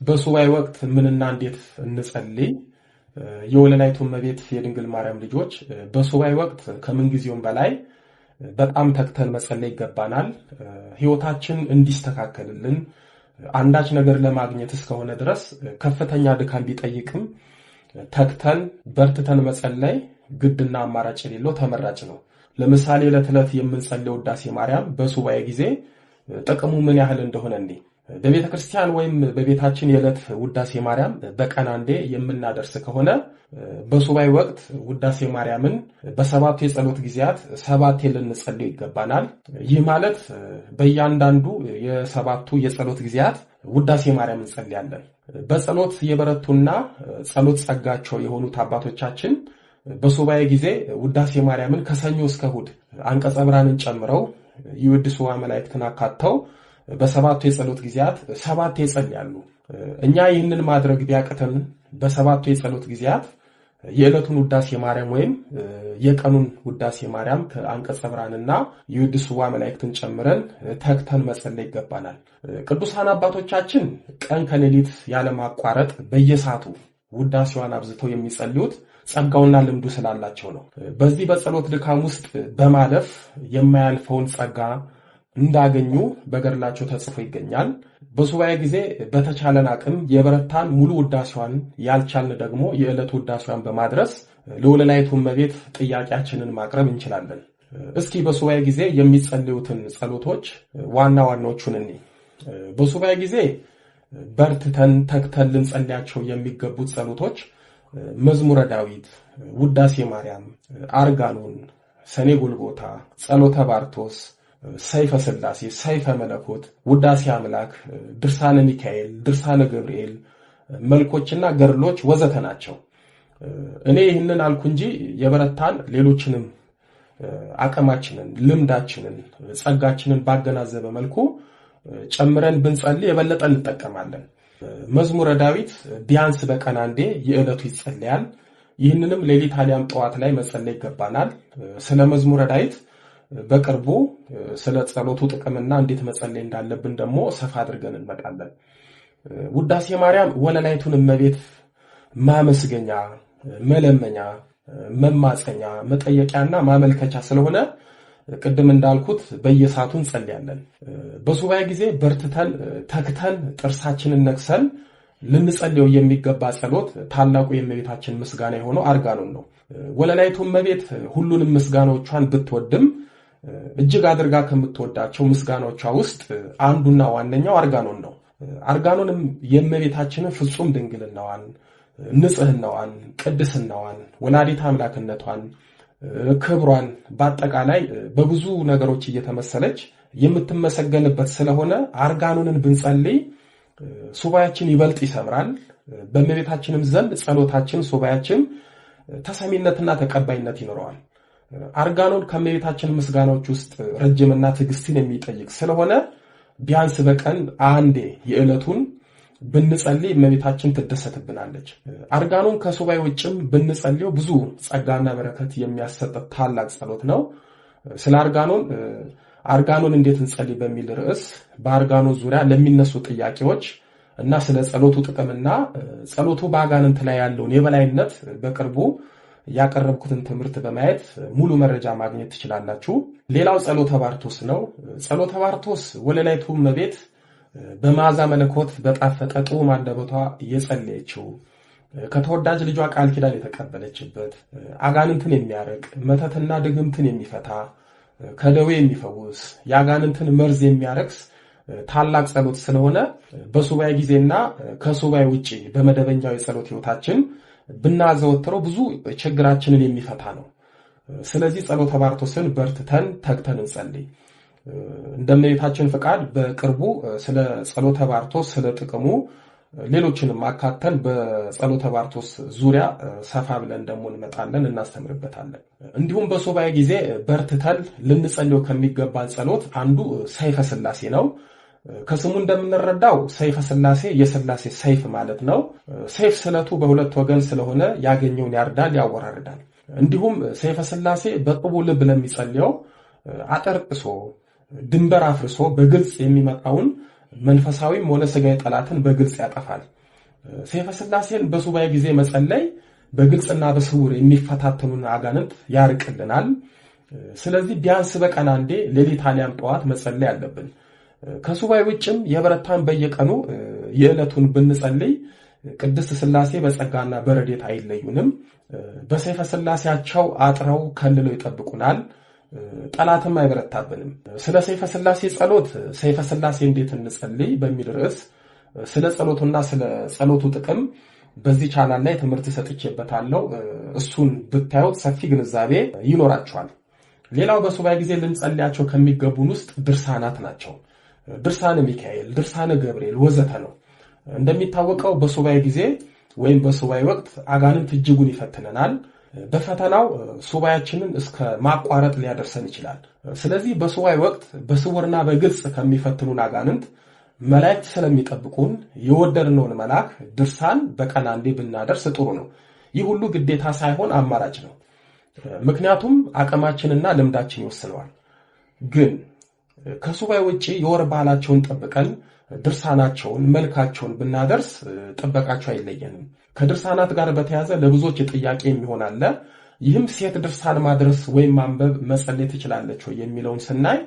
በሱባኤ ወቅት ምንና እንዴት እንጸልይ? የወለላይቱ እመቤት የድንግል ማርያም ልጆች በሱባኤ ወቅት ከምንጊዜውም በላይ በጣም ተግተን መጸለይ ይገባናል። ህይወታችን እንዲስተካከልልን አንዳች ነገር ለማግኘት እስከሆነ ድረስ ከፍተኛ ድካም ቢጠይቅም ተግተን በርትተን መጸለይ ግድና አማራጭ የሌለው ተመራጭ ነው። ለምሳሌ ለተለት የምንጸልየው ውዳሴ ማርያም በሱባኤ ጊዜ ጥቅሙ ምን ያህል እንደሆነ እንዴ በቤተ ክርስቲያን ወይም በቤታችን የዕለት ውዳሴ ማርያም በቀን አንዴ የምናደርስ ከሆነ በሱባኤ ወቅት ውዳሴ ማርያምን በሰባቱ የጸሎት ጊዜያት ሰባቴ ልንጸልይ ይገባናል። ይህ ማለት በእያንዳንዱ የሰባቱ የጸሎት ጊዜያት ውዳሴ ማርያም እንጸልያለን። በጸሎት የበረቱና ጸሎት ጸጋቸው የሆኑት አባቶቻችን በሱባኤ ጊዜ ውዳሴ ማርያምን ከሰኞ እስከ እሑድ አንቀጸ ብርሃንን ጨምረው ይወድሱዋ መላእክትን አካተው በሰባቱ የጸሎት ጊዜያት ሰባቴ ይጸልያሉ። እኛ ይህንን ማድረግ ቢያቅተን በሰባቱ የጸሎት ጊዜያት የዕለቱን ውዳሴ ማርያም ወይም የቀኑን ውዳሴ ማርያም ከአንቀጸ ብርሃንና ይወድሱዋ መላእክትን ጨምረን ተግተን መጸለይ ይገባናል። ቅዱሳን አባቶቻችን ቀን ከሌሊት ያለማቋረጥ በየሰዓቱ ውዳሴዋን አብዝተው የሚጸልዩት ጸጋውና ልምዱ ስላላቸው ነው። በዚህ በጸሎት ድካም ውስጥ በማለፍ የማያልፈውን ጸጋ እንዳገኙ በገድላቸው ተጽፎ ይገኛል። በሱባኤ ጊዜ በተቻለን አቅም የበረታን ሙሉ ውዳሴዋን ያልቻልን ደግሞ የዕለት ውዳሴዋን በማድረስ ለወለላይቱ እመቤት ጥያቄያችንን ማቅረብ እንችላለን። እስኪ በሱባኤ ጊዜ የሚጸልዩትን ጸሎቶች ዋና ዋናዎቹን እንይ። በሱባኤ ጊዜ በርትተን ተግተን ልንጸልያቸው የሚገቡት ጸሎቶች መዝሙረ ዳዊት፣ ውዳሴ ማርያም፣ አርጋኖን፣ ሰኔ ጎልጎታ፣ ጸሎተ ባርቶስ፣ ሰይፈ ሥላሴ፣ ሰይፈ መለኮት፣ ውዳሴ አምላክ፣ ድርሳነ ሚካኤል፣ ድርሳነ ገብርኤል፣ መልኮችና ገድሎች ወዘተ ናቸው። እኔ ይህንን አልኩ እንጂ የበረታን ሌሎችንም አቅማችንን፣ ልምዳችንን፣ ጸጋችንን ባገናዘበ መልኩ ጨምረን ብንጸልይ የበለጠ እንጠቀማለን። መዝሙረ ዳዊት ቢያንስ በቀን አንዴ የዕለቱ ይጸልያል። ይህንንም ሌሊት አሊያም ጠዋት ላይ መጸለይ ይገባናል። ስለ መዝሙረ ዳዊት በቅርቡ ስለ ጸሎቱ ጥቅምና እንዴት መጸለይ እንዳለብን ደግሞ ሰፋ አድርገን እንመጣለን። ውዳሴ ማርያም ወለላይቱን እመቤት ማመስገኛ፣ መለመኛ፣ መማፀኛ፣ መጠየቂያና ማመልከቻ ስለሆነ ቅድም እንዳልኩት በየሰዓቱ እንጸልያለን። በሱባኤ ጊዜ በርትተን ተግተን ጥርሳችንን ነክሰን ልንጸልየው የሚገባ ጸሎት ታላቁ የእመቤታችን ምስጋና የሆነው አርጋኖን ነው። ወለላይቱ እመቤት ሁሉንም ምስጋናዎቿን ብትወድም እጅግ አድርጋ ከምትወዳቸው ምስጋናዎቿ ውስጥ አንዱና ዋነኛው አርጋኖን ነው። አርጋኖንም የእመቤታችንን ፍጹም ድንግልናዋን፣ ንጽህናዋን፣ ቅድስናዋን፣ ወላዲተ አምላክነቷን፣ ክብሯን በአጠቃላይ በብዙ ነገሮች እየተመሰለች የምትመሰገንበት ስለሆነ አርጋኖንን ብንጸልይ ሱባኤያችን ይበልጥ ይሰምራል። በእመቤታችንም ዘንድ ጸሎታችን፣ ሱባኤያችን ተሰሚነትና ተቀባይነት ይኖረዋል። አርጋኖን ከእመቤታችን ምስጋናዎች ውስጥ ረጅምና ትዕግስትን የሚጠይቅ ስለሆነ ቢያንስ በቀን አንዴ የዕለቱን ብንጸልይ እመቤታችን ትደሰትብናለች። አርጋኖን ከሱባኤ ውጭም ብንጸልየው ብዙ ጸጋና በረከት የሚያሰጥ ታላቅ ጸሎት ነው። ስለ አርጋኖን እንዴት እንጸልይ በሚል ርዕስ በአርጋኖን ዙሪያ ለሚነሱ ጥያቄዎች እና ስለ ጸሎቱ ጥቅምና ጸሎቱ በአጋንንት ላይ ያለውን የበላይነት በቅርቡ ያቀረብኩትን ትምህርት በማየት ሙሉ መረጃ ማግኘት ትችላላችሁ። ሌላው ጸሎተ ባርቶስ ነው። ጸሎተ ባርቶስ ወለላይቱ እመቤት በመዓዛ መለኮት በጣፈጠ ጡም አንደበቷ የጸለየችው ከተወዳጅ ልጇ ቃል ኪዳን የተቀበለችበት አጋንንትን የሚያርቅ መተትና ድግምትን የሚፈታ ከደዌ የሚፈውስ የአጋንንትን መርዝ የሚያረክስ ታላቅ ጸሎት ስለሆነ በሱባኤ ጊዜና ከሱባኤ ውጪ በመደበኛው የጸሎት ህይወታችን ብናዘወትረው ብዙ ችግራችንን የሚፈታ ነው። ስለዚህ ጸሎተ ባርቶስን በርትተን ተግተን እንጸልይ። እንደመቤታችን ፈቃድ በቅርቡ ስለ ጸሎተ ባርቶስ ስለ ጥቅሙ ሌሎችንም አካተን በጸሎተ ባርቶስ ዙሪያ ሰፋ ብለን ደግሞ እንመጣለን፣ እናስተምርበታለን። እንዲሁም በሱባኤ ጊዜ በርትተን ልንጸልየው ከሚገባን ጸሎት አንዱ ሰይፈ ሥላሴ ነው። ከስሙ እንደምንረዳው ሰይፈ ሥላሴ የሥላሴ ሰይፍ ማለት ነው። ሰይፍ ስለቱ በሁለት ወገን ስለሆነ ያገኘውን ያርዳል፣ ያወራርዳል። እንዲሁም ሰይፈ ሥላሴ በቅቡ ልብ ለሚጸልየው አጠርቅሶ ድንበር አፍርሶ በግልጽ የሚመጣውን መንፈሳዊም ሆነ ሥጋዊ ጠላትን በግልጽ ያጠፋል። ሰይፈ ሥላሴን በሱባኤ ጊዜ መጸለይ በግልጽና በስውር የሚፈታተኑን አጋንንት ያርቅልናል። ስለዚህ ቢያንስ በቀን አንዴ ሌሊት አሊያም ጠዋት መጸለይ አለብን። ከሱባኤ ውጭም የበረታን በየቀኑ የዕለቱን ብንጸልይ ቅድስት ሥላሴ በጸጋና በረድኤት አይለዩንም። በሰይፈ ሥላሴያቸው አጥረው ከልለው ይጠብቁናል። ጠላትም አይበረታብንም። ስለ ሰይፈ ሥላሴ ጸሎት ሰይፈ ሥላሴ እንዴት እንጸልይ በሚል ርዕስ ስለ ጸሎቱና ስለ ጸሎቱ ጥቅም በዚህ ቻናል ላይ ትምህርት ሰጥቼበታለሁ። እሱን ብታዩት ሰፊ ግንዛቤ ይኖራችኋል። ሌላው በሱባኤ ጊዜ ልንጸልያቸው ከሚገቡን ውስጥ ድርሳናት ናቸው። ድርሳነ ሚካኤል፣ ድርሳነ ገብርኤል ወዘተ ነው። እንደሚታወቀው በሱባኤ ጊዜ ወይም በሱባኤ ወቅት አጋንንት እጅጉን ይፈትነናል። በፈተናው ሱባኤያችንን እስከ ማቋረጥ ሊያደርሰን ይችላል። ስለዚህ በሱባኤ ወቅት በስውርና በግልጽ ከሚፈትኑን አጋንንት መላእክት ስለሚጠብቁን የወደድነውን መልአክ ድርሳን በቀን አንዴ ብናደርስ ጥሩ ነው። ይህ ሁሉ ግዴታ ሳይሆን አማራጭ ነው። ምክንያቱም አቅማችንና ልምዳችን ይወስነዋል። ግን ከሱባኤ ውጪ የወር ባህላቸውን ጠብቀን ድርሳናቸውን መልካቸውን ብናደርስ ጥበቃቸው አይለየንም። ከድርሳናት ጋር በተያያዘ ለብዙዎች ጥያቄ የሚሆን አለ። ይህም ሴት ድርሳን ማድረስ ወይም ማንበብ መጸለይ ትችላለች ወይ የሚለውን ስናይ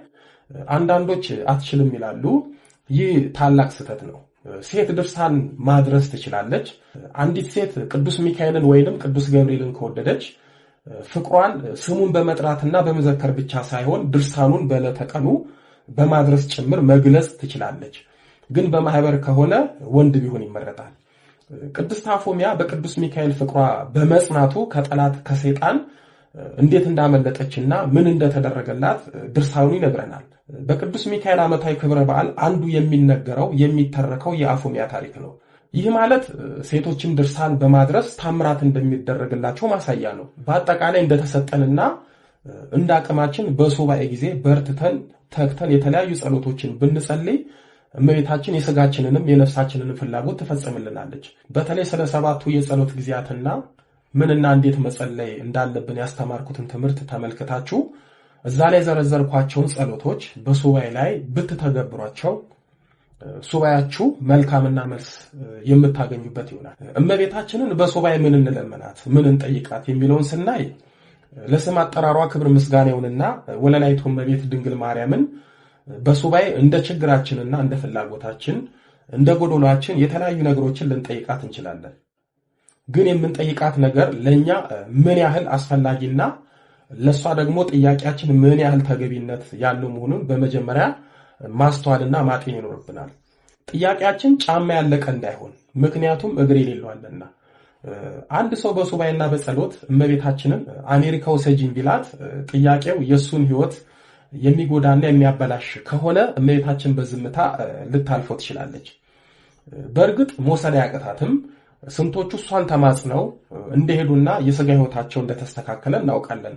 አንዳንዶች አትችልም ይላሉ። ይህ ታላቅ ስህተት ነው። ሴት ድርሳን ማድረስ ትችላለች። አንዲት ሴት ቅዱስ ሚካኤልን ወይንም ቅዱስ ገብርኤልን ከወደደች ፍቅሯን ስሙን በመጥራትና በመዘከር ብቻ ሳይሆን ድርሳኑን በዕለተ ቀኑ በማድረስ ጭምር መግለጽ ትችላለች። ግን በማህበር ከሆነ ወንድ ቢሆን ይመረጣል። ቅድስት አፎሚያ በቅዱስ ሚካኤል ፍቅሯ በመጽናቱ ከጠላት ከሰይጣን እንዴት እንዳመለጠችና ምን እንደተደረገላት ድርሳኑ ይነግረናል። በቅዱስ ሚካኤል ዓመታዊ ክብረ በዓል አንዱ የሚነገረው የሚተረከው የአፎሚያ ታሪክ ነው። ይህ ማለት ሴቶችን ድርሳን በማድረስ ታምራት እንደሚደረግላቸው ማሳያ ነው። በአጠቃላይ እንደተሰጠንና እንደ አቅማችን በሱባኤ ጊዜ በርትተን ተግተን የተለያዩ ጸሎቶችን ብንጸልይ እመቤታችን የሥጋችንንም የነፍሳችንንም ፍላጎት ትፈጽምልናለች። በተለይ ስለ 7ቱ የጸሎት ጊዜያትና ምንና እንዴት መጸለይ እንዳለብን ያስተማርኩትን ትምህርት ተመልክታችሁ እዛ ላይ ዘረዘርኳቸውን ጸሎቶች በሱባኤ ላይ ብትተገብሯቸው ሱባኤያችሁ መልካምና መልስ የምታገኙበት ይሆናል። እመቤታችንን በሱባኤ ምን እንለምናት ምን እንጠይቃት የሚለውን ስናይ ለስም አጠራሯ ክብር ምስጋና ይሁንና ወለላይቱ እመቤት ድንግል ማርያምን በሱባኤ እንደ ችግራችንና እንደ ፍላጎታችን እንደ ጎዶሏችን የተለያዩ ነገሮችን ልንጠይቃት እንችላለን። ግን የምንጠይቃት ነገር ለኛ ምን ያህል አስፈላጊና ለሷ ደግሞ ጥያቄያችን ምን ያህል ተገቢነት ያለው መሆኑን በመጀመሪያ ማስተዋልና ማጤን ይኖርብናል። ጥያቄያችን ጫማ ያለቀ እንዳይሆን፣ ምክንያቱም እግር የሌለዋልና። አንድ ሰው በሱባኤና በጸሎት እመቤታችንን አሜሪካ ወሰጂኝ ቢላት ጥያቄው የሱን ሕይወት የሚጎዳና የሚያበላሽ ከሆነ እመቤታችን በዝምታ ልታልፈው ትችላለች። በእርግጥ መውሰድ አያቅታትም። ስንቶቹ እሷን ተማጽነው እንደሄዱና የሥጋ ሕይወታቸው እንደተስተካከለ እናውቃለን።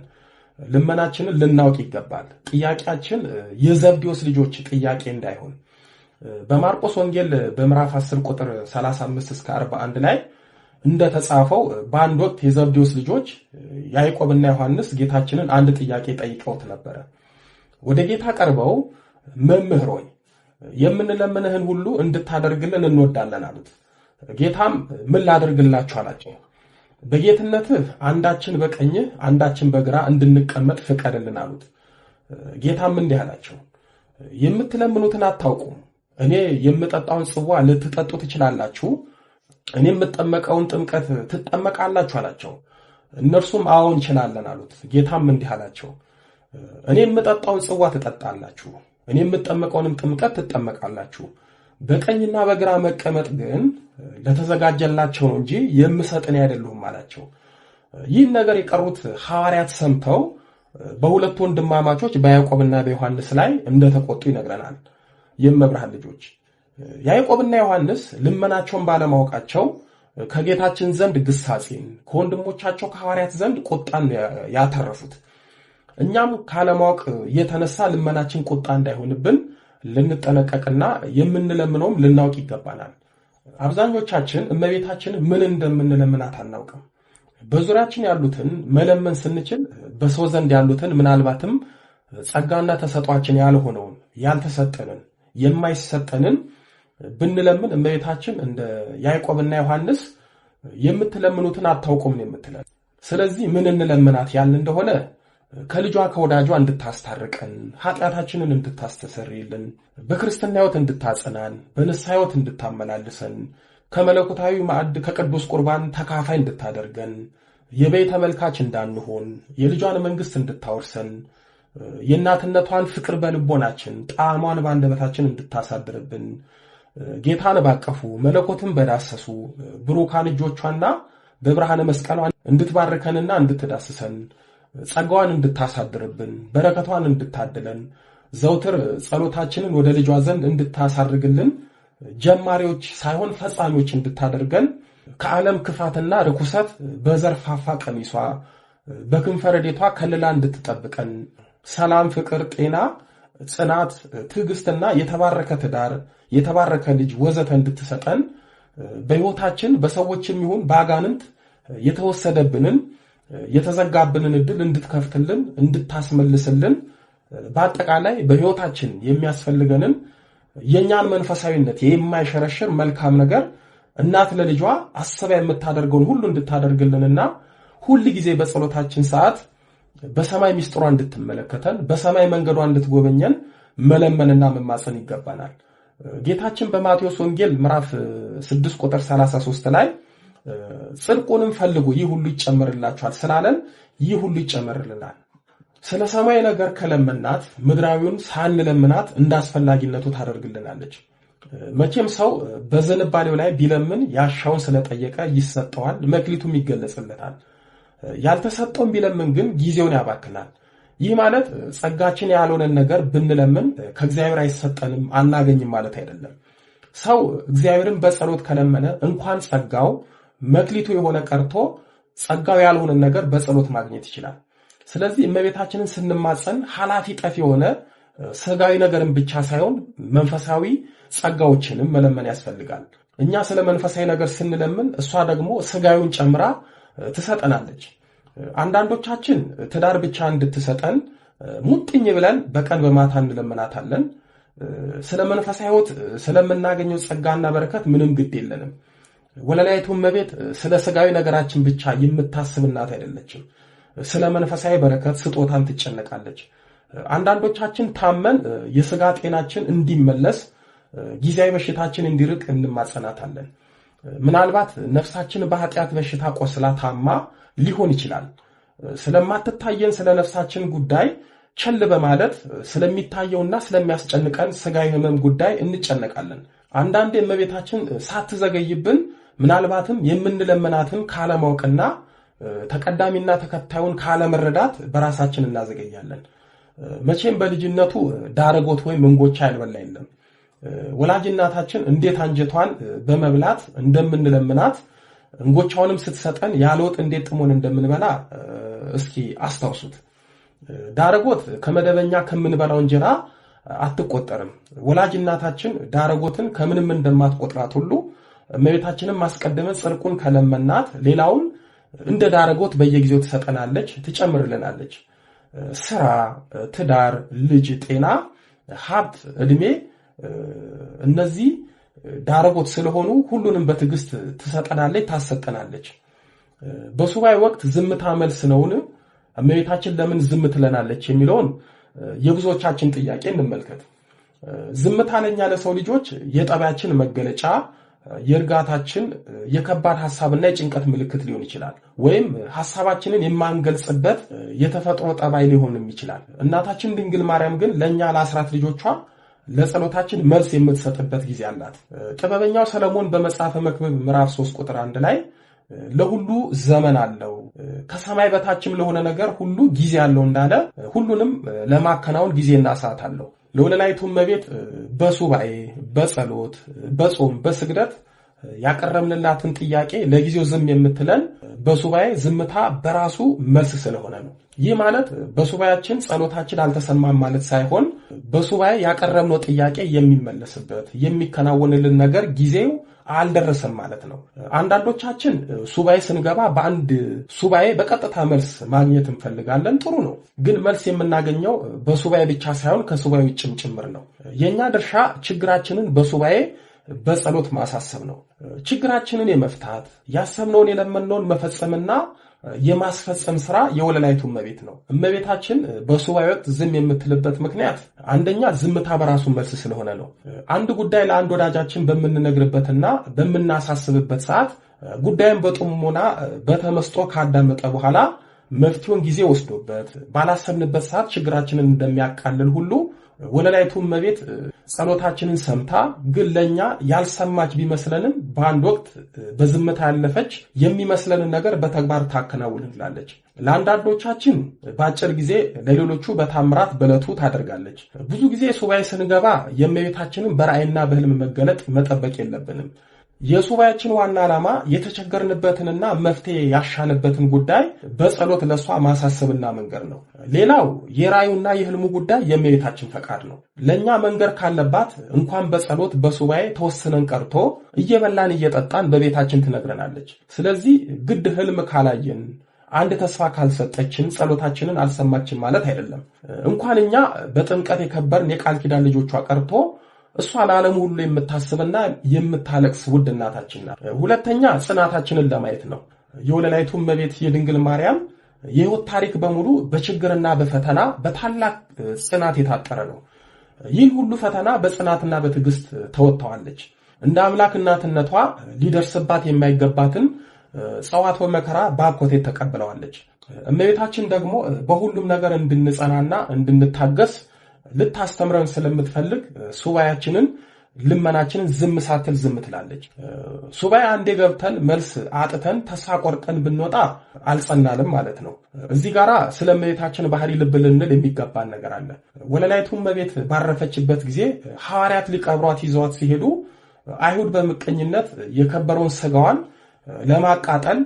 ልመናችንን ልናውቅ ይገባል። ጥያቄያችን የዘብዴዎስ ልጆች ጥያቄ እንዳይሆን በማርቆስ ወንጌል በምዕራፍ 10 ቁጥር 35 እስከ 41 ላይ እንደተጻፈው በአንድ ወቅት የዘብዴዎስ ልጆች ያዕቆብና ዮሐንስ ጌታችንን አንድ ጥያቄ ጠይቀውት ነበር። ወደ ጌታ ቀርበው መምህር ሆይ የምንለምንህን ሁሉ እንድታደርግልን እንወዳለን አሉት። ጌታም ምን ላደርግላችሁ አላቸው። በጌትነትህ አንዳችን በቀኝህ አንዳችን በግራ እንድንቀመጥ ፍቀድልን አሉት። ጌታም እንዲህ አላቸው፣ የምትለምኑትን አታውቁም። እኔ የምጠጣውን ጽዋ ልትጠጡ ትችላላችሁ፣ እኔ የምጠመቀውን ጥምቀት ትጠመቃላችሁ አላቸው። እነርሱም አዎ እንችላለን አሉት። ጌታም እንዲህ አላቸው፣ እኔ የምጠጣውን ጽዋ ትጠጣላችሁ፣ እኔ የምጠመቀውንም ጥምቀት ትጠመቃላችሁ። በቀኝና በግራ መቀመጥ ግን ለተዘጋጀላቸው ነው እንጂ የምሰጥን አይደለሁም አላቸው። ይህን ነገር የቀሩት ሐዋርያት ሰምተው በሁለቱ ወንድማማቾች በያዕቆብና በዮሐንስ ላይ እንደተቆጡ ይነግረናል። የመብርሃን ልጆች ያዕቆብና ዮሐንስ ልመናቸውን ባለማወቃቸው ከጌታችን ዘንድ ግሳጼን ከወንድሞቻቸው ከሐዋርያት ዘንድ ቁጣን ያተረፉት። እኛም ካለማወቅ የተነሳ ልመናችን ቁጣ እንዳይሆንብን ልንጠነቀቅና የምንለምነውም ልናውቅ ይገባናል። አብዛኞቻችን እመቤታችን ምን እንደምንለምናት አናውቅም። በዙሪያችን ያሉትን መለመን ስንችል በሰው ዘንድ ያሉትን ምናልባትም ጸጋና ተሰጧችን ያልሆነውን ያልተሰጠንን የማይሰጠንን ብንለምን እመቤታችን እንደ ያዕቆብና ዮሐንስ የምትለምኑትን አታውቁም ነው የምትለን። ስለዚህ ምን እንለምናት ያልን እንደሆነ ከልጇ ከወዳጇ እንድታስታርቀን፣ ኃጢአታችንን እንድታስተሰርይልን፣ በክርስትና ሕይወት እንድታጸናን፣ በንስሐ ሕይወት እንድታመላልሰን፣ ከመለኮታዊ ማዕድ ከቅዱስ ቁርባን ተካፋይ እንድታደርገን፣ የበይ ተመልካች እንዳንሆን፣ የልጇን መንግስት እንድታወርሰን፣ የእናትነቷን ፍቅር በልቦናችን ጣዕሟን በአንደበታችን እንድታሳድርብን፣ ጌታን ባቀፉ መለኮትን በዳሰሱ ብሩካን እጆቿና በብርሃነ መስቀሏ እንድትባርከንና እንድትዳስሰን፣ ጸጋዋን እንድታሳድርብን፣ በረከቷን እንድታድለን፣ ዘውትር ጸሎታችንን ወደ ልጇ ዘንድ እንድታሳርግልን፣ ጀማሪዎች ሳይሆን ፈጻሚዎች እንድታደርገን፣ ከዓለም ክፋትና ርኩሰት በዘርፋፋ ቀሚሷ በክንፈ ረድኤቷ ከልላ እንድትጠብቀን፣ ሰላም፣ ፍቅር፣ ጤና፣ ጽናት፣ ትዕግስትና የተባረከ ትዳር፣ የተባረከ ልጅ ወዘተ እንድትሰጠን፣ በሕይወታችን በሰዎችም ይሁን በአጋንንት የተወሰደብንን የተዘጋብንን ዕድል እንድትከፍትልን፣ እንድታስመልስልን፣ በአጠቃላይ በሕይወታችን የሚያስፈልገንን የኛን መንፈሳዊነት የማይሸረሽር መልካም ነገር እናት ለልጇ አስባ የምታደርገውን ሁሉ እንድታደርግልንና ሁል ጊዜ በጸሎታችን ሰዓት በሰማይ ሚስጥሯ እንድትመለከተን፣ በሰማይ መንገዷ እንድትጎበኘን መለመንና መማጸን ይገባናል። ጌታችን በማቴዎስ ወንጌል ምዕራፍ 6 ቁጥር 33 ላይ ጽድቁንም ፈልጉ ይህ ሁሉ ይጨመርላችኋል ስላለን ይህ ሁሉ ይጨመርልናል። ስለ ሰማይ ነገር ከለመናት ምድራዊውን ሳንለምናት እንዳስፈላጊነቱ ታደርግልናለች። መቼም ሰው በዝንባሌው ላይ ቢለምን ያሻውን ስለጠየቀ ይሰጠዋል፣ መክሊቱም ይገለጽለታል። ያልተሰጠውን ቢለምን ግን ጊዜውን ያባክናል። ይህ ማለት ጸጋችን ያልሆነን ነገር ብንለምን ከእግዚአብሔር አይሰጠንም አናገኝም ማለት አይደለም። ሰው እግዚአብሔርን በጸሎት ከለመነ እንኳን ጸጋው መክሊቱ የሆነ ቀርቶ ጸጋው ያልሆነን ነገር በጸሎት ማግኘት ይችላል። ስለዚህ እመቤታችንን ስንማጸን ኃላፊ ጠፊ የሆነ ስጋዊ ነገርን ብቻ ሳይሆን መንፈሳዊ ጸጋዎችንም መለመን ያስፈልጋል። እኛ ስለ መንፈሳዊ ነገር ስንለምን እሷ ደግሞ ስጋዊውን ጨምራ ትሰጠናለች። አንዳንዶቻችን ትዳር ብቻ እንድትሰጠን ሙጥኝ ብለን በቀን በማታ እንለምናታለን። ስለ መንፈሳዊ ሕይወት ስለምናገኘው ጸጋና በረከት ምንም ግድ የለንም። ወለላይቱ እመቤት ስለ ስጋዊ ነገራችን ብቻ የምታስብ እናት አይደለችም። ስለ መንፈሳዊ በረከት ስጦታን ትጨነቃለች። አንዳንዶቻችን ታመን የስጋ ጤናችን እንዲመለስ ጊዜያዊ በሽታችን እንዲርቅ እንማጸናታለን። ምናልባት ነፍሳችን በኃጢአት በሽታ ቆስላ ታማ ሊሆን ይችላል። ስለማትታየን ስለ ነፍሳችን ጉዳይ ቸል በማለት ስለሚታየውና ስለሚያስጨንቀን ስጋዊ ሕመም ጉዳይ እንጨነቃለን። አንዳንዴ እመቤታችን ሳትዘገይብን ምናልባትም የምንለምናትን ካለማወቅና ተቀዳሚና ተከታዩን ካለመረዳት በራሳችን እናዘገያለን። መቼም በልጅነቱ ዳረጎት ወይም እንጎቻ ያልበላ የለም። ወላጅ እናታችን እንዴት አንጀቷን በመብላት እንደምንለምናት እንጎቻውንም ስትሰጠን ያለወጥ እንዴት ጥሞን እንደምንበላ እስኪ አስታውሱት። ዳረጎት ከመደበኛ ከምንበላው እንጀራ አትቆጠርም። ወላጅ እናታችን ዳረጎትን ከምንም እንደማትቆጥራት ሁሉ እመቤታችንም ማስቀደመን ጽድቁን ከለመናት ሌላውን እንደ ዳረጎት በየጊዜው ትሰጠናለች፣ ትጨምርልናለች። ስራ፣ ትዳር፣ ልጅ፣ ጤና፣ ሀብት፣ ዕድሜ እነዚህ ዳረጎት ስለሆኑ ሁሉንም በትዕግስት ትሰጠናለች፣ ታሰጠናለች። በሱባኤ ወቅት ዝምታ መልስ ነውን? እመቤታችን ለምን ዝም ትለናለች የሚለውን የብዙዎቻችን ጥያቄ እንመልከት። ዝምታ ለኛ ለሰው ልጆች የጠባያችን መገለጫ፣ የእርጋታችን የከባድ ሐሳብና የጭንቀት ምልክት ሊሆን ይችላል። ወይም ሐሳባችንን የማንገልጽበት የተፈጥሮ ጠባይ ሊሆንም ይችላል። እናታችን ድንግል ማርያም ግን ለኛ ለአስራት ልጆቿ ለጸሎታችን መልስ የምትሰጥበት ጊዜ አላት። ጥበበኛው ሰለሞን በመጽሐፈ መክብብ ምዕራፍ 3 ቁጥር 1 ላይ ለሁሉ ዘመን አለው ከሰማይ በታችም ለሆነ ነገር ሁሉ ጊዜ አለው እንዳለ ሁሉንም ለማከናወን ጊዜና ሰዓት አለው። ለወለላይቱ እመቤት በሱባኤ በጸሎት በጾም በስግደት ያቀረብንላትን ጥያቄ ለጊዜው ዝም የምትለን በሱባኤ ዝምታ በራሱ መልስ ስለሆነ ነው። ይህ ማለት በሱባኤያችን ጸሎታችን አልተሰማም ማለት ሳይሆን በሱባኤ ያቀረብነው ጥያቄ የሚመለስበት የሚከናወንልን ነገር ጊዜው አልደረሰም ማለት ነው። አንዳንዶቻችን ሱባኤ ስንገባ በአንድ ሱባኤ በቀጥታ መልስ ማግኘት እንፈልጋለን። ጥሩ ነው። ግን መልስ የምናገኘው በሱባኤ ብቻ ሳይሆን ከሱባኤ ውጭም ጭምር ነው። የኛ ድርሻ ችግራችንን በሱባኤ በጸሎት ማሳሰብ ነው። ችግራችንን የመፍታት ያሰብነውን የለመነውን መፈጸምና የማስፈጸም ሥራ የወለላይቱ እመቤት ነው። እመቤታችን በሱባኤ ወቅት ዝም የምትልበት ምክንያት አንደኛ ዝምታ በራሱ መልስ ስለሆነ ነው። አንድ ጉዳይ ለአንድ ወዳጃችን በምንነግርበትና በምናሳስብበት ሰዓት ጉዳዩን በጥሞና በተመስጦ ካዳመጠ በኋላ መፍትሄውን ጊዜ ወስዶበት ባላሰብንበት ሰዓት ችግራችንን እንደሚያቃልል ሁሉ ወለላይቱ እመቤት ጸሎታችንን ሰምታ ግን ለኛ ያልሰማች ቢመስለንም በአንድ ወቅት በዝምታ ያለፈች የሚመስለንን ነገር በተግባር ታከናውንላለች። ለአንዳንዶቻችን በአጭር ጊዜ፣ ለሌሎቹ በታምራት በዕለቱ ታደርጋለች። ብዙ ጊዜ ሱባኤ ስንገባ የእመቤታችንን በራእይና በህልም መገለጥ መጠበቅ የለብንም። የሱባኤያችን ዋና ዓላማ የተቸገርንበትንና መፍትሄ ያሻንበትን ጉዳይ በጸሎት ለሷ ማሳሰብና መንገር ነው። ሌላው የራእዩና የህልሙ ጉዳይ የእመቤታችን ፈቃድ ነው። ለኛ መንገር ካለባት እንኳን በጸሎት በሱባኤ ተወስነን ቀርቶ እየበላን እየጠጣን በቤታችን ትነግረናለች። ስለዚህ ግድ ህልም ካላየን አንድ ተስፋ ካልሰጠችን ጸሎታችንን አልሰማችን ማለት አይደለም። እንኳን እኛ በጥምቀት የከበርን የቃል ኪዳን ልጆቿ ቀርቶ እሷ ለዓለም ሁሉ የምታስብና የምታለቅስ ውድ እናታችን ናት። ሁለተኛ ጽናታችንን ለማየት ነው። የወለላይቱ እመቤት የድንግል ማርያም የህይወት ታሪክ በሙሉ በችግርና በፈተና በታላቅ ጽናት የታጠረ ነው። ይህን ሁሉ ፈተና በጽናትና በትዕግስት ተወጥተዋለች። እንደ አምላክ እናትነቷ ሊደርስባት የማይገባትን ጸዋት ወመከራ በአኮቴት ተቀብለዋለች። እመቤታችን ደግሞ በሁሉም ነገር እንድንጸናና እንድንታገስ ልታስተምረን ስለምትፈልግ ሱባኤያችንን ልመናችንን ዝም ሳትል ዝም ትላለች። ሱባኤ አንዴ ገብተን መልስ አጥተን ተስፋ ቆርጠን ብንወጣ አልጸናልም ማለት ነው። እዚህ ጋራ ስለ እመቤታችን ባህሪ ልብ ልንል የሚገባን ነገር አለ። ወለላይቱ እመቤት ባረፈችበት ጊዜ ሐዋርያት ሊቀብሯት ይዘዋት ሲሄዱ አይሁድ በምቀኝነት የከበረውን ስጋዋን ለማቃጠል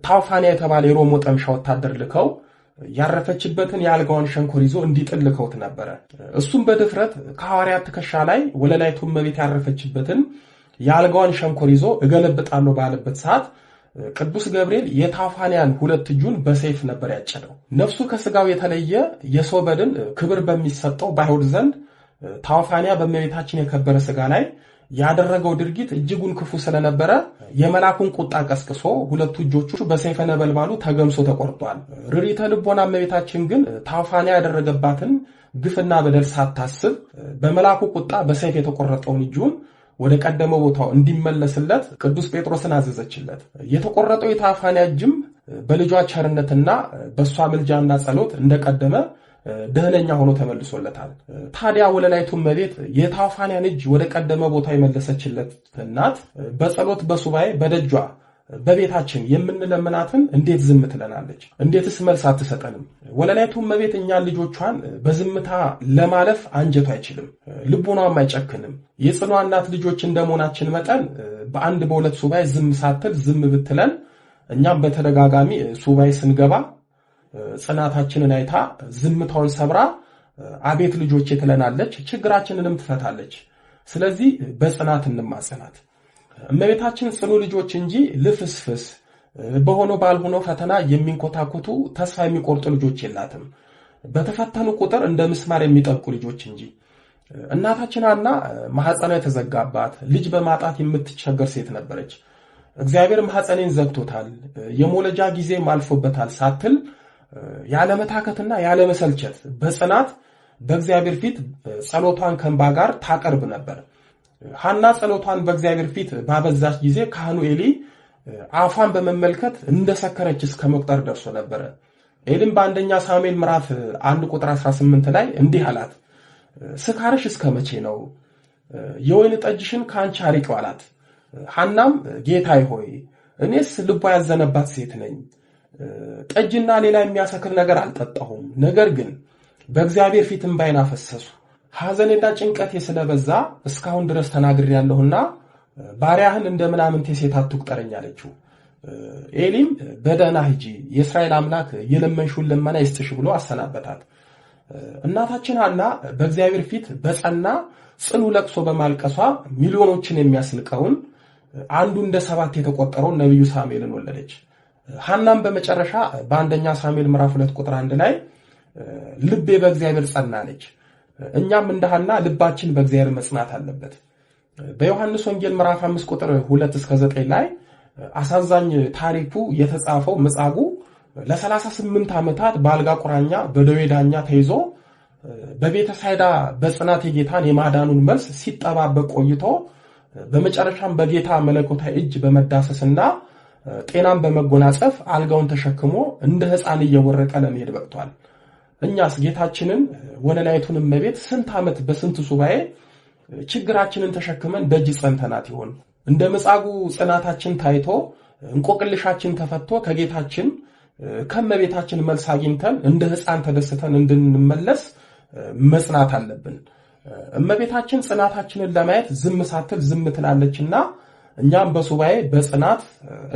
ታውፋንያ የተባለ የሮም ጠምሻ ወታደር ልከው ያረፈችበትን የአልጋዋን ሸንኮር ይዞ እንዲጥል ልከውት ነበረ። እሱም በድፍረት ከሐዋርያት ትከሻ ላይ ወለላይቱ እመቤት ያረፈችበትን የአልጋዋን ሸንኮር ይዞ እገለብጣለሁ ባለበት ሰዓት ቅዱስ ገብርኤል የታውፋንያን ሁለት እጁን በሰይፍ ነበር ያጨደው። ነፍሱ ከስጋው የተለየ የሰው በድን ክብር በሚሰጠው በአይሁድ ዘንድ ታውፋንያ በእመቤታችን የከበረ ስጋ ላይ ያደረገው ድርጊት እጅጉን ክፉ ስለነበረ የመላኩን ቁጣ ቀስቅሶ ሁለቱ እጆቹ በሰይፈ ነበልባሉ ተገምሶ ተቆርጧል። ርሪተ ልቦና እመቤታችን ግን ታውፋንያ ያደረገባትን ግፍና በደል ሳታስብ በመላኩ ቁጣ በሰይፍ የተቆረጠውን እጁን ወደ ቀደመው ቦታው እንዲመለስለት ቅዱስ ጴጥሮስን አዘዘችለት። የተቆረጠው የታውፋንያ እጅም በልጇ ቸርነትና በሷ ምልጃና ጸሎት እንደቀደመ ደህነኛ ሆኖ ተመልሶለታል። ታዲያ ወለላይቱ እመቤት የታውፋንያን እጅ ወደ ቀደመ ቦታ የመለሰችለት እናት በጸሎት በሱባኤ በደጇ በቤታችን የምንለምናትን እንዴት ዝም ትለናለች? እንዴትስ መልስ አትሰጠንም? ወለላይቱ እመቤት እኛን ልጆቿን በዝምታ ለማለፍ አንጀቱ አይችልም፣ ልቦናም አይጨክንም። የጽኗ እናት ልጆች እንደመሆናችን መጠን በአንድ በሁለት ሱባኤ ዝም ሳትል ዝም ብትለን እኛም በተደጋጋሚ ሱባኤ ስንገባ ጽናታችንን አይታ ዝምታውን ሰብራ አቤት ልጆቼ ትለናለች፣ ችግራችንንም ትፈታለች። ስለዚህ በጽናት እንማጸናት። እመቤታችን ጽኑ ልጆች እንጂ ልፍስፍስ በሆነው ባልሆነው ፈተና የሚንኮታኮቱ ተስፋ የሚቆርጡ ልጆች የላትም። በተፈተኑ ቁጥር እንደ ምስማር የሚጠብቁ ልጆች እንጂ። እናታችን ሐና ማህፀኗ የተዘጋባት ልጅ በማጣት የምትቸገር ሴት ነበረች። እግዚአብሔር ማህፀኔን ዘግቶታል፣ የሞለጃ ጊዜም አልፎበታል ሳትል ያለመታከትና ያለመሰልቸት በጽናት በእግዚአብሔር ፊት ጸሎቷን ከእንባ ጋር ታቀርብ ነበር። ሐና ጸሎቷን በእግዚአብሔር ፊት ባበዛች ጊዜ ካህኑ ኤሊ አፏን በመመልከት እንደሰከረች እስከ መቁጠር ደርሶ ነበር። ኤሊም በአንደኛ ሳሙኤል ምዕራፍ 1 ቁጥር 18 ላይ እንዲህ አላት፣ ስካርሽ እስከ መቼ ነው? የወይን ጠጅሽን ከአንቺ አርቂው አላት። ሐናም ጌታዬ ሆይ እኔስ ልቧ ያዘነባት ሴት ነኝ፣ ጠጅና ሌላ የሚያሰክር ነገር አልጠጣሁም። ነገር ግን በእግዚአብሔር ፊት እንባዬን አፈሰሱ፣ ሐዘኔና ጭንቀቴ ስለበዛ እስካሁን ድረስ ተናግሬያለሁና ባሪያህን እንደ ምናምንቴ ሴት አትቁጠረኝ አለችው። ኤሊም በደህና ሂጂ፣ የእስራኤል አምላክ የለመንሽውን ልመና ይስጥሽ ብሎ አሰናበታት። እናታችን ሐና በእግዚአብሔር ፊት በጸና ጽኑ ለቅሶ በማልቀሷ ሚሊዮኖችን የሚያስንቀውን አንዱ እንደ 7 የተቆጠረውን ነብዩ ሳሙኤልን ወለደች። ሐናም በመጨረሻ በአንደኛ ሳሙኤል ምዕራፍ 2 ቁጥር 1 ላይ ልቤ በእግዚአብሔር ጸናለች። እኛም እንደ ሐና ልባችን በእግዚአብሔር መጽናት አለበት። በዮሐንስ ወንጌል ምዕራፍ 5 ቁጥር 2 እስከ 9 ላይ አሳዛኝ ታሪኩ የተጻፈው መጻጉዕ ለ38 ዓመታት በአልጋ ቁራኛ በደዌ ዳኛ ተይዞ በቤተ ሳይዳ በጽናት የጌታን የማዳኑን መልስ ሲጠባበቅ ቆይቶ በመጨረሻም በጌታ መለኮታዊ እጅ በመዳሰስና ጤናን በመጎናጸፍ አልጋውን ተሸክሞ እንደ ሕፃን እየወረቀ ለመሄድ በቅቷል። እኛስ ጌታችንን ወለላይቱን እመቤት ስንት ዓመት በስንት ሱባኤ ችግራችንን ተሸክመን ደጅ ጸንተናት ይሆን? እንደ መጻጉዕ ጽናታችን ታይቶ እንቆቅልሻችን ተፈቶ ከጌታችን ከመቤታችን መልስ አግኝተን እንደ ሕፃን ተደስተን እንድንመለስ መጽናት አለብን። እመቤታችን ጽናታችንን ለማየት ዝም ሳትል ዝም ትላለችና እኛም በሱባኤ በጽናት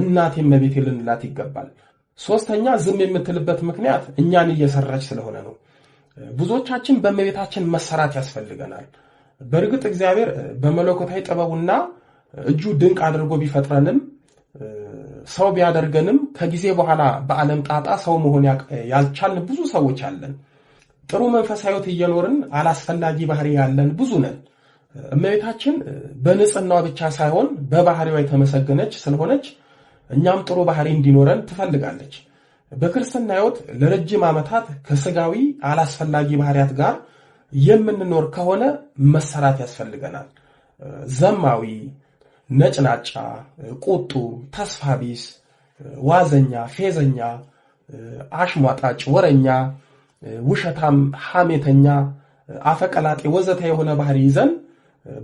እናቴ እመቤቴ ልንላት ይገባል። ሶስተኛ ዝም የምትልበት ምክንያት እኛን እየሰራች ስለሆነ ነው። ብዙዎቻችን በእመቤታችን መሰራት ያስፈልገናል። በእርግጥ እግዚአብሔር በመለኮታዊ ጥበቡና እጁ ድንቅ አድርጎ ቢፈጥረንም ሰው ቢያደርገንም ከጊዜ በኋላ በዓለም ጣጣ ሰው መሆን ያልቻልን ብዙ ሰዎች አለን። ጥሩ መንፈሳዊት እየኖርን አላስፈላጊ ባህሪ ያለን ብዙ ነን። እመቤታችን በንጽህናዋ ብቻ ሳይሆን በባህሪዋ የተመሰገነች ስለሆነች እኛም ጥሩ ባህሪ እንዲኖረን ትፈልጋለች። በክርስትና ሕይወት ለረጅም ዓመታት ከስጋዊ አላስፈላጊ ባህሪያት ጋር የምንኖር ከሆነ መሰራት ያስፈልገናል። ዘማዊ፣ ነጭናጫ፣ ቁጡ፣ ተስፋ ቢስ፣ ዋዘኛ፣ ፌዘኛ፣ አሽሟጣጭ፣ ወረኛ፣ ውሸታም፣ ሐሜተኛ፣ አፈቀላጤ ወዘተ የሆነ ባህሪ ይዘን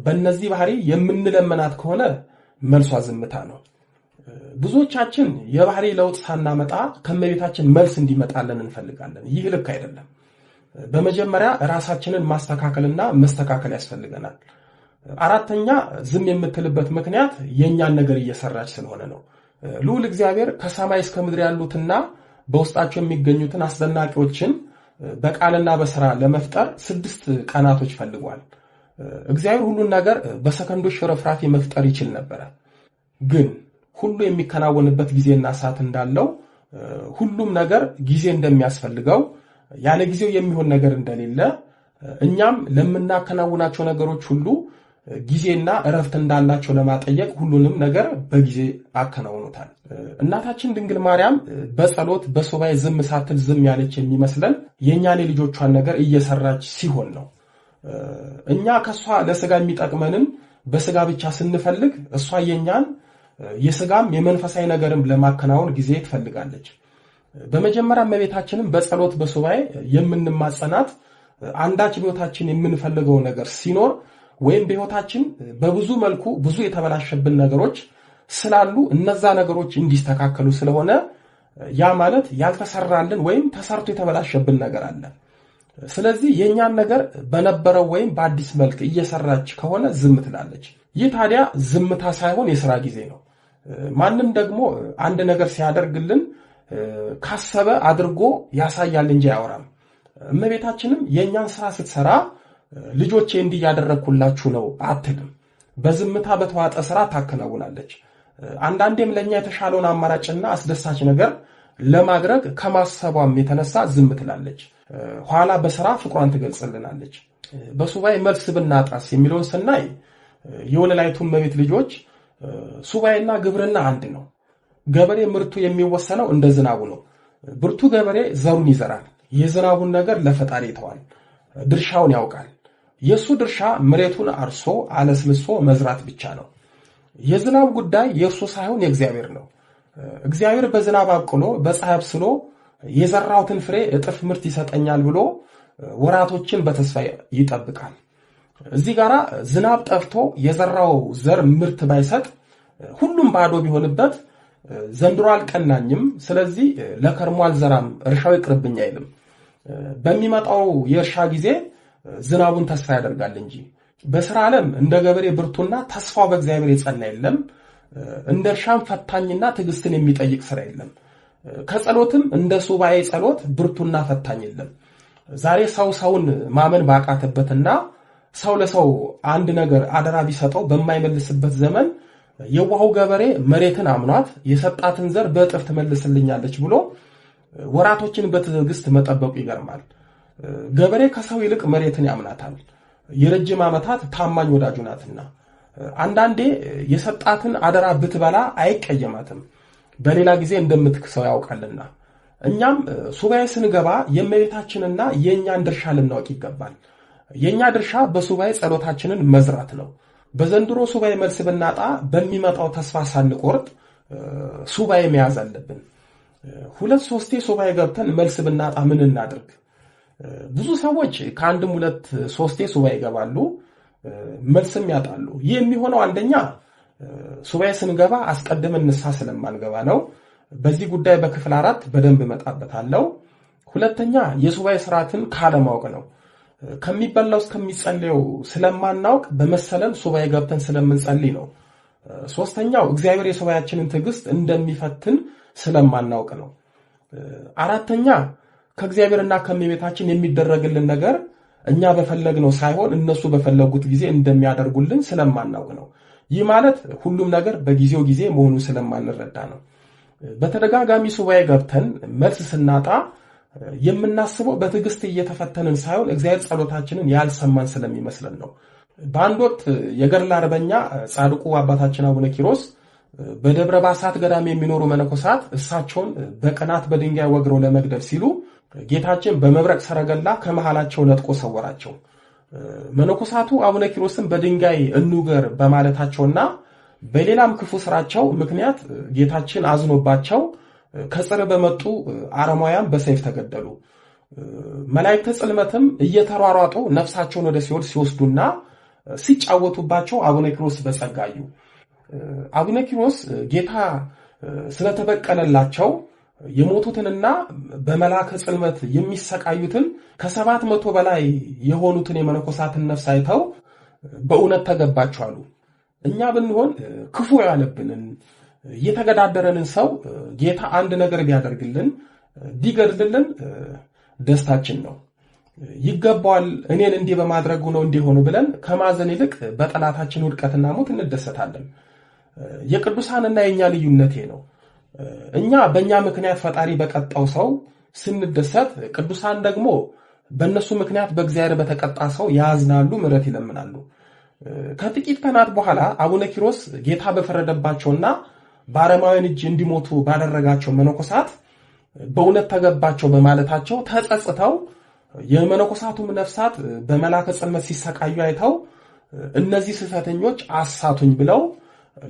በእነዚህ ባህሪ የምንለመናት ከሆነ መልሷ ዝምታ ነው። ብዙዎቻችን የባህሪ ለውጥ ሳናመጣ ከመቤታችን መልስ እንዲመጣልን እንፈልጋለን። ይህ ልክ አይደለም። በመጀመሪያ ራሳችንን ማስተካከልና መስተካከል ያስፈልገናል። አራተኛ ዝም የምትልበት ምክንያት የኛን ነገር እየሰራች ስለሆነ ነው። ልዑል እግዚአብሔር ከሰማይ እስከ ምድር ያሉትና በውስጣቸው የሚገኙትን አስደናቂዎችን በቃልና በሥራ ለመፍጠር 6 ቀናቶች ፈልጓል። እግዚአብሔር ሁሉን ነገር በሰከንዶች ሽርፍራፊ መፍጠር ይችል ነበር። ግን ሁሉ የሚከናወንበት ጊዜና ሰዓት እንዳለው ሁሉም ነገር ጊዜ እንደሚያስፈልገው ያለ ጊዜው የሚሆን ነገር እንደሌለ እኛም ለምናከናውናቸው ነገሮች ሁሉ ጊዜና እረፍት እንዳላቸው ለማጠየቅ ሁሉንም ነገር በጊዜ አከናውኑታል። እናታችን ድንግል ማርያም በጸሎት በሱባኤ ዝም ሳትል ዝም ያለች የሚመስለን የኛን የልጆቿን ነገር እየሰራች ሲሆን ነው። እኛ ከሷ ለስጋ የሚጠቅመንን በስጋ ብቻ ስንፈልግ እሷ የኛን የስጋም የመንፈሳዊ ነገርም ለማከናወን ጊዜ ትፈልጋለች። በመጀመሪያ እመቤታችንም በጸሎት በሱባኤ የምንማጸናት አንዳች በሕይወታችን የምንፈልገው ነገር ሲኖር ወይም በሕይወታችን በብዙ መልኩ ብዙ የተበላሸብን ነገሮች ስላሉ እነዛ ነገሮች እንዲስተካከሉ ስለሆነ ያ ማለት ያልተሰራልን ወይም ተሰርቶ የተበላሸብን ነገር አለ። ስለዚህ የኛን ነገር በነበረው ወይም በአዲስ መልክ እየሰራች ከሆነ ዝም ትላለች። ይህ ታዲያ ዝምታ ሳይሆን የሥራ ጊዜ ነው። ማንም ደግሞ አንድ ነገር ሲያደርግልን ካሰበ አድርጎ ያሳያል እንጂ አያወራም። እመቤታችንም የኛን ሥራ ስትሰራ ልጆቼ እንዲህ ያደረኩላችሁ ነው አትልም። በዝምታ በተዋጠ ሥራ ታከናውናለች። አንዳንዴም ለኛ የተሻለውን አማራጭና አስደሳች ነገር ለማድረግ ከማሰቧም የተነሳ ዝም ትላለች። ኋላ በሥራ ፍቅሯን ትገልጽልናለች። በሱባኤ መልስ ብናጣስ የሚለውን ስናይ የወለላይቱ እመቤት ልጆች ሱባኤና ግብርና አንድ ነው። ገበሬ ምርቱ የሚወሰነው እንደ ዝናቡ ነው። ብርቱ ገበሬ ዘሩን ይዘራል። የዝናቡን ነገር ለፈጣሪ ይተዋል። ድርሻውን ያውቃል። የሱ ድርሻ መሬቱን አርሶ አለስልሶ መዝራት ብቻ ነው። የዝናብ ጉዳይ የእርሱ ሳይሆን የእግዚአብሔር ነው። እግዚአብሔር በዝናብ አብቅሎ በፀሐይ አብስሎ የዘራውትን ፍሬ እጥፍ ምርት ይሰጠኛል ብሎ ወራቶችን በተስፋ ይጠብቃል። እዚህ ጋራ ዝናብ ጠፍቶ የዘራው ዘር ምርት ባይሰጥ ሁሉም ባዶ ቢሆንበት ዘንድሮ አልቀናኝም፣ ስለዚህ ለከርሞ አልዘራም፣ እርሻው ይቅርብኝ አይልም። በሚመጣው የእርሻ ጊዜ ዝናቡን ተስፋ ያደርጋል እንጂ በሥራ ዓለም እንደ ገበሬ ብርቱና ተስፋው በእግዚአብሔር የጸና የለም። እንደ እርሻም ፈታኝና ትዕግስትን የሚጠይቅ ሥራ የለም። ከጸሎትም እንደ ሱባኤ ጸሎት ብርቱና ፈታኝ የለም። ዛሬ ሰውን ማመን ባቃተበትና ሰው ለሰው አንድ ነገር አደራ ቢሰጠው በማይመልስበት ዘመን የዋሁ ገበሬ መሬትን አምኗት የሰጣትን ዘር በእጥፍ ትመልስልኛለች ብሎ ወራቶችን በትዕግስት መጠበቁ ይገርማል። ገበሬ ከሰው ይልቅ መሬትን ያምናታል። የረጅም ዓመታት ታማኝ ወዳጁ ናትና አንዳንዴ የሰጣትን አደራ ብትበላ አይቀየማትም፣ በሌላ ጊዜ እንደምትክሰው ያውቃልና። እኛም ሱባኤ ስንገባ የእመቤታችንና የእኛን ድርሻ ልናውቅ ይገባል። የእኛ ድርሻ በሱባኤ ጸሎታችንን መዝራት ነው። በዘንድሮ ሱባኤ መልስ ብናጣ በሚመጣው ተስፋ ሳንቆርጥ ሱባኤ መያዝ አለብን። 2-3 ሱባኤ ገብተን መልስ ብናጣ ምን እናድርግ? ብዙ ሰዎች ከአንድም 2-3 ሱባኤ ይገባሉ፣ መልስም ያጣሉ። ይህ የሚሆነው አንደኛ ሱባኤ ስንገባ አስቀድመን ንስሐ ስለማንገባ ነው። በዚህ ጉዳይ በክፍል 4 በደንብ እመጣበታለሁ። ሁለተኛ የሱባኤ ስርዓትን ካለማወቅ ነው። ከሚበላው እስከሚጸልየው ስለማናውቅ በመሰለን ሱባኤ ገብተን ስለምንጸልይ ነው። ሶስተኛው እግዚአብሔር የሱባኤያችንን ትዕግስት እንደሚፈትን ስለማናውቅ ነው። አራተኛ ከእግዚአብሔርና ከእመቤታችን የሚደረግልን ነገር እኛ በፈለግነው ሳይሆን እነሱ በፈለጉት ጊዜ እንደሚያደርጉልን ስለማናውቅ ነው። ይህ ማለት ሁሉም ነገር በጊዜው ጊዜ መሆኑን ስለማንረዳ ነው። በተደጋጋሚ ሱባኤ ገብተን መልስ ስናጣ የምናስበው በትዕግስት እየተፈተንን ሳይሆን እግዚአብሔር ጸሎታችንን ያልሰማን ስለሚመስለን ነው። በአንድ ወቅት የገድል አርበኛ ጻድቁ አባታችን አቡነ ኪሮስ በደብረ ባሳት ገዳም የሚኖሩ መነኮሳት እሳቸውን በቅናት በድንጋይ ወግረው ለመግደል ሲሉ ጌታችን በመብረቅ ሰረገላ ከመሃላቸው ነጥቆ ሰወራቸው። መነኮሳቱ አቡነ ኪሮስን በድንጋይ እንውገር በማለታቸውና በሌላም ክፉ ስራቸው ምክንያት ጌታችን አዝኖባቸው ከጽር በመጡ አረማውያን በሰይፍ ተገደሉ። መላእክተ ጽልመትም እየተሯሯጡ ነፍሳቸውን ወደ ሲኦል ሲወስዱና ሲጫወቱባቸው አቡነ ኪሮስ በጸጋዩ። አቡነ ኪሮስ ጌታ ስለተበቀለላቸው የሞቱትንና በመላእክተ ጽልመት የሚሰቃዩትን ከ700 በላይ የሆኑትን የመነኮሳትን ነፍስ አይተው በእውነት ተገባቸው አሉ። እኛ ብንሆን ክፉ ያለብንን የተገዳደረንን ሰው ጌታ አንድ ነገር ቢያደርግልን ቢገድልልን ደስታችን ነው። ይገባዋል እኔን እንዲህ በማድረጉ ነው እንዲሆኑ ብለን ከማዘን ይልቅ በጠላታችን ውድቀትና ሞት እንደሰታለን። የቅዱሳንና የኛ ልዩነቴ ነው። እኛ በእኛ ምክንያት ፈጣሪ በቀጣው ሰው ስንደሰት፣ ቅዱሳን ደግሞ በእነሱ ምክንያት በእግዚአብሔር በተቀጣ ሰው ያዝናሉ፣ ምሕረት ይለምናሉ። ከጥቂት ቀናት በኋላ አቡነ ኪሮስ ጌታ በፈረደባቸውና በአረማውያን እጅ እንዲሞቱ ባደረጋቸው መነኮሳት በእውነት ተገባቸው በማለታቸው ተጸጽተው የመነኮሳቱም ነፍሳት በመላከ ጽልመት ሲሰቃዩ አይተው እነዚህ ስህተተኞች አሳቱኝ ብለው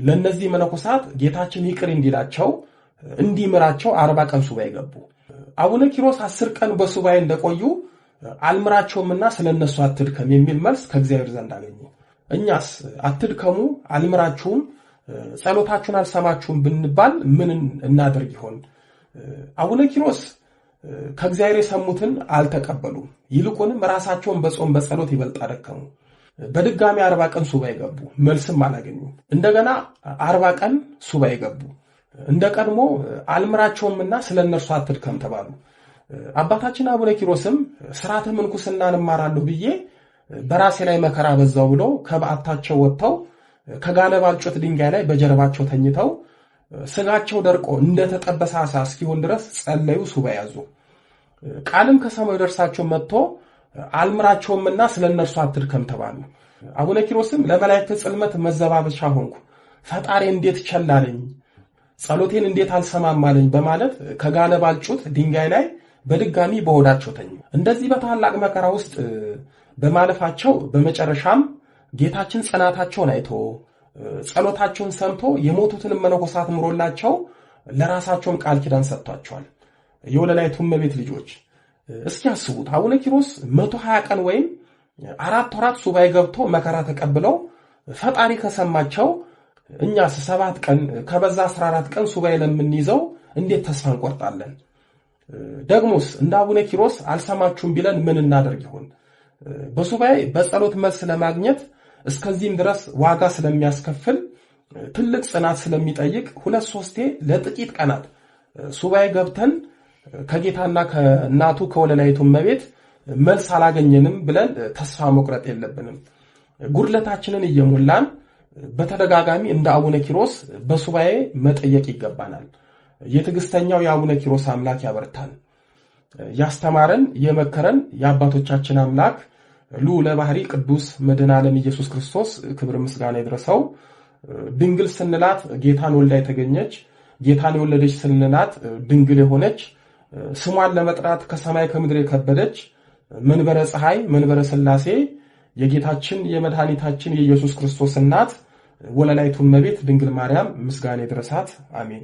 ለነዚህ መነኮሳት ጌታችን ይቅር እንዲላቸው እንዲምራቸው 40 ቀን ሱባኤ ገቡ። አቡነ ኪሮስ 10 ቀን በሱባኤ እንደቆዩ አልምራቸውምና ስለነሱ አትድከም የሚል መልስ ከእግዚአብሔር ዘንድ አገኙ። እኛስ አትድከሙ፣ አልምራችሁም፣ ጸሎታችሁን አልሰማችሁም ብንባል ምን እናደርግ ይሆን? አቡነ ኪሮስ ከእግዚአብሔር የሰሙትን አልተቀበሉም። ይልቁንም ራሳቸውን በጾም በጸሎት ይበልጥ አደከሙ። በድጋሚ 40 ቀን ሱባኤ ገቡ፣ መልስም አላገኙም። እንደገና 40 ቀን ሱባኤ ገቡ። እንደቀድሞ አልምራቸውምና ስለነርሱ አትድከም ተባሉ። አባታችን አቡነ ኪሮስም ሥርዓተ ምንኩስናን እማራለሁ ብዬ በራሴ ላይ መከራ በዛው ብለው ከበዓታቸው ወጥተው ከጋለ ባልጮት ድንጋይ ላይ በጀርባቸው ተኝተው ስጋቸው ደርቆ እንደተጠበሰ ዓሣ እስኪሆን ድረስ ጸለዩ፣ ሱባኤ ያዙ። ቃልም ከሰማይ ደርሳቸው መጥቶ አልምራቸውምና ስለነርሱ አትድከም ተባሉ። አቡነ ኪሮስም ለመላእክተ ጽልመት መዘባበቻ ሆንኩ፣ ፈጣሪ እንዴት ቸላለኝ፣ ጸሎቴን እንዴት አልሰማማለኝ በማለት ከጋለ ባልጮት ድንጋይ ላይ በድጋሚ በሆዳቸው ተኙ። እንደዚህ በታላቅ መከራ ውስጥ በማለፋቸው በመጨረሻም ጌታችን ጽናታቸውን አይቶ ጸሎታቸውን ሰምቶ የሞቱትን መነኮሳት ምሮላቸው ለራሳቸውም ቃል ኪዳን ሰጥቷቸዋል። የወለላይቱ እመቤት ልጆች እስኪ አስቡት፣ አቡነ ኪሮስ 120 ቀን ወይም 4 ወራት ሱባኤ ገብቶ መከራ ተቀብለው ፈጣሪ ከሰማቸው እኛስ 7 ቀን ከበዛ 14 ቀን ሱባኤ ለምንይዘው እንዴት ተስፋ እንቆርጣለን? ደግሞስ እንደ አቡነ ኪሮስ አልሰማችሁም ቢለን ምን እናደርግ ይሆን? በሱባኤ በጸሎት መልስ ለማግኘት እስከዚህም ድረስ ዋጋ ስለሚያስከፍል ትልቅ ጽናት ስለሚጠይቅ 2-3 ለጥቂት ቀናት ሱባኤ ገብተን ከጌታና ከእናቱ ከወለላይቱ እመቤት መልስ አላገኘንም ብለን ተስፋ መቁረጥ የለብንም። ጉድለታችንን እየሞላን በተደጋጋሚ እንደ አቡነ ኪሮስ በሱባኤ መጠየቅ ይገባናል። የትዕግስተኛው የአቡነ ኪሮስ አምላክ ያበርታን። ያስተማረን የመከረን የአባቶቻችን አምላክ ልዑለ ባህሪ ቅዱስ መድኃኔ ዓለም ኢየሱስ ክርስቶስ ክብር ምስጋና ይድረሰው ድንግል ስንላት ጌታን ወልዳ የተገኘች ጌታን የወለደች ስንላት ድንግል የሆነች ስሟን ለመጥራት ከሰማይ ከምድር የከበደች መንበረ ፀሐይ መንበረ ሥላሴ የጌታችን የመድኃኒታችን የኢየሱስ ክርስቶስ እናት ወለላይቱ እመቤት ድንግል ማርያም ምስጋና ይድረሳት። አሜን።